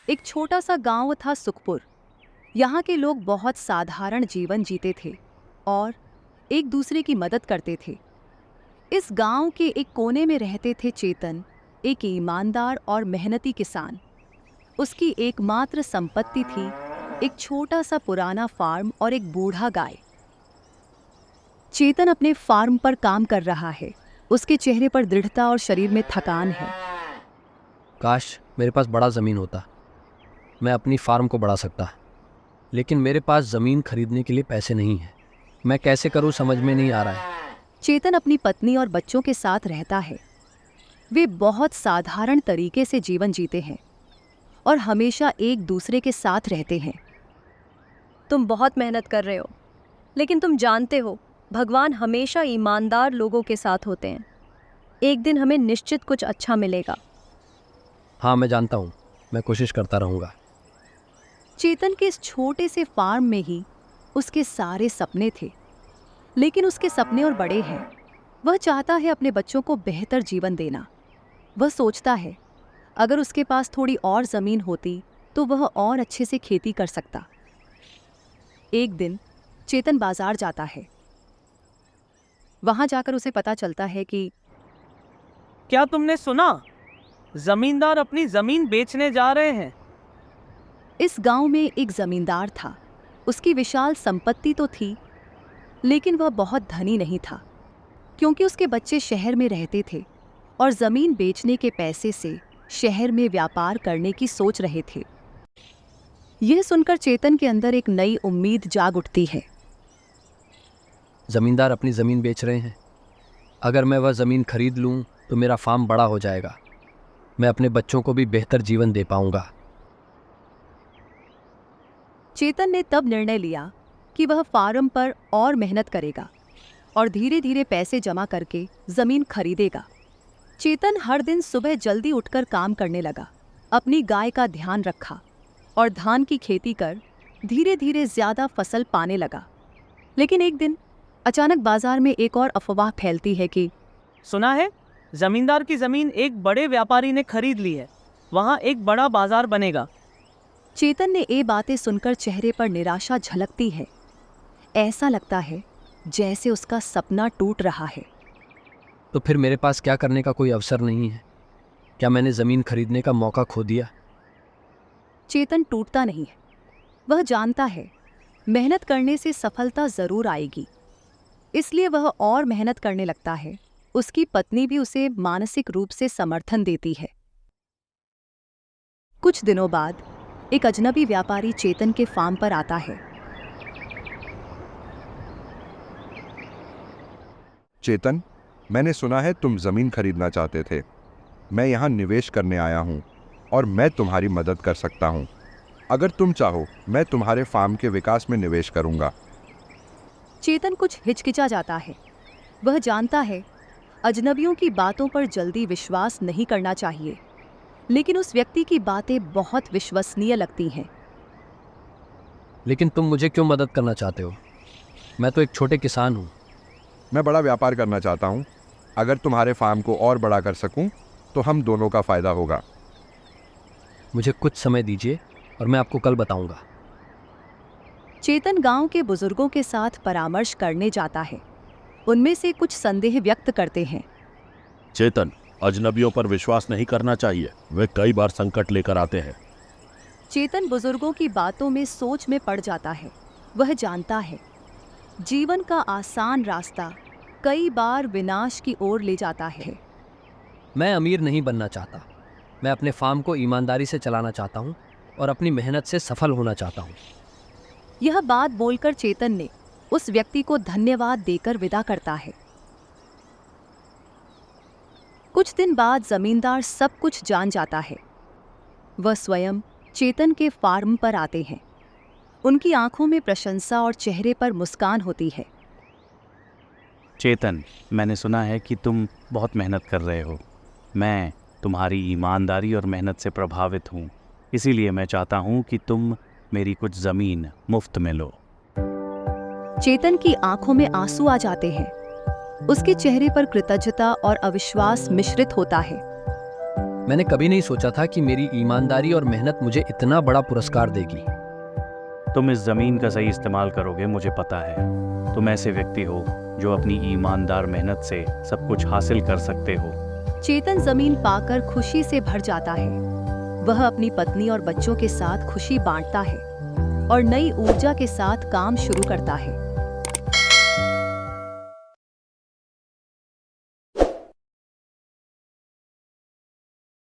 एक छोटा सा गांव था सुखपुर। यहाँ के लोग बहुत साधारण जीवन जीते थे और एक दूसरे की मदद करते थे। इस गांव के एक कोने में रहते थे चेतन, एक ईमानदार और मेहनती किसान। उसकी एकमात्र संपत्ति थी एक छोटा सा पुराना फार्म और एक बूढ़ा गाय। चेतन अपने फार्म पर काम कर रहा है। उसके चेहरे पर दृढ़ता और शरीर में थकान है। काश मेरे पास बड़ा ज़मीन होता, मैं अपनी फार्म को बढ़ा सकता। लेकिन मेरे पास ज़मीन खरीदने के लिए पैसे नहीं हैं। मैं कैसे करूं समझ में नहीं आ रहा है। चेतन अपनी पत्नी और बच्चों के साथ रहता है। वे बहुत साधारण तरीके से जीवन जीते हैं और हमेशा एक दूसरे के साथ रहते हैं। तुम बहुत मेहनत कर रहे हो, लेकिन तुम जानते हो भगवान हमेशा ईमानदार लोगों के साथ होते हैं। एक दिन हमें निश्चित कुछ अच्छा मिलेगा। हाँ, मैं जानता हूँ, मैं कोशिश करता रहूँगा। चेतन के इस छोटे से फार्म में ही उसके सारे सपने थे, लेकिन उसके सपने और बड़े हैं। वह चाहता है अपने बच्चों को बेहतर जीवन देना। वह सोचता है अगर उसके पास थोड़ी और ज़मीन होती तो वह और अच्छे से खेती कर सकता। एक दिन चेतन बाजार जाता है। वहां जाकर उसे पता चलता है कि क्या तुमने सुना? जमींदार अपनी जमीन बेचने जा रहे हैं। इस गांव में एक जमींदार था। उसकी विशाल संपत्ति तो थी, लेकिन वह बहुत धनी नहीं था, क्योंकि उसके बच्चे शहर में रहते थे और जमीन बेचने के पैसे से शहर में व्यापार करने की सोच रहे थे। यह सुनकर चेतन के अंदर एक नई उम्मीद जाग उठती है। ज़मींदार अपनी ज़मीन बेच रहे हैं। अगर मैं वह ज़मीन खरीद लूँ तो मेरा फार्म बड़ा हो जाएगा। मैं अपने बच्चों को भी बेहतर जीवन दे पाऊँगा। चेतन ने तब निर्णय लिया कि वह फार्म पर और मेहनत करेगा और धीरे धीरे पैसे जमा करके जमीन खरीदेगा। चेतन हर दिन सुबह जल्दी उठकर काम करने लगा, अपनी गाय का ध्यान रखा और धान की खेती कर धीरे धीरे ज्यादा फसल पाने लगा। लेकिन एक दिन अचानक बाजार में एक और अफवाह फैलती है कि सुना है जमींदार की जमीन एक बड़े व्यापारी ने खरीद ली है। वहां एक बड़ा बाजार बनेगा। चेतन ने ये बातें सुनकर चेहरे पर निराशा झलकती है। ऐसा लगता है जैसे उसका सपना टूट रहा है। तो फिर मेरे पास क्या करने का कोई अवसर नहीं है? क्या मैंने ज़मीन खरीदने का मौका खो दिया? चेतन टूटता नहीं है। वह जानता है मेहनत करने से सफलता जरूर आएगी, इसलिए वह और मेहनत करने लगता है। उसकी पत्नी भी उसे मानसिक रूप से समर्थन देती है। कुछ दिनों बाद एक अजनबी व्यापारी चेतन के फार्म पर आता है। चेतन, मैंने सुना है तुम जमीन खरीदना चाहते थे। मैं यहाँ निवेश करने आया हूँ और मैं तुम्हारी मदद कर सकता हूँ। अगर तुम चाहो मैं तुम्हारे फार्म के विकास में निवेश करूँगा। चेतन कुछ हिचकिचा जाता है। वह जानता है अजनबियों की बातों पर जल्दी विश्वास नहीं करना चाहिए, लेकिन उस व्यक्ति की बातें बहुत विश्वसनीय लगती हैं। लेकिन तुम मुझे क्यों मदद करना चाहते हो? मैं तो एक छोटे किसान हूँ। मैं बड़ा व्यापार करना चाहता हूँ। अगर तुम्हारे फार्म को और बड़ा कर सकूँ तो हम दोनों का फायदा होगा। मुझे कुछ समय दीजिए और मैं आपको कल बताऊंगा। चेतन गांव के बुजुर्गों के साथ परामर्श करने जाता है। उनमें से कुछ संदेह व्यक्त करते हैं। चेतन, अजनबियों पर विश्वास नहीं करना चाहिए। वे कई बार संकट लेकर आते हैं। चेतन बुजुर्गों की बातों में सोच में पड़ जाता है। वह जानता है जीवन का आसान रास्ता कई बार विनाश की ओर ले जाता है। मैं अमीर नहीं बनना चाहता। मैं अपने फार्म को ईमानदारी से चलाना चाहता हूँ और अपनी मेहनत से सफल होना चाहता हूँ। यह बात बोलकर चेतन ने उस व्यक्ति को धन्यवाद देकर विदा करता है। कुछ दिन बाद जमींदार सब कुछ जान जाता है। वह स्वयं चेतन के फार्म पर आते हैं। उनकी आंखों में प्रशंसा और चेहरे पर मुस्कान होती है। चेतन, मैंने सुना है कि तुम बहुत मेहनत कर रहे हो। मैं तुम्हारी ईमानदारी और मेहनत से प्रभावित हूँ, इसीलिए मैं चाहता हूँ कि तुम मेरी कुछ ज़मीन मुफ्त में लो। चेतन की आंखों में आंसू आ जाते हैं। उसके चेहरे पर कृतज्ञता और अविश्वास मिश्रित होता है। मैंने कभी नहीं सोचा था कि मेरी ईमानदारी और मेहनत मुझे इतना बड़ा पुरस्कार देगी। तुम इस ज़मीन का सही इस्तेमाल करोगे, मुझे पता है। तुम ऐसे व्यक्ति हो जो अपनी ईमानदार मेहनत से सब कुछ हासिल कर सकते हो। चेतन जमीन पाकर खुशी से भर जाता है। वह अपनी पत्नी और बच्चों के साथ खुशी बांटता है और नई ऊर्जा के साथ काम शुरू करता है।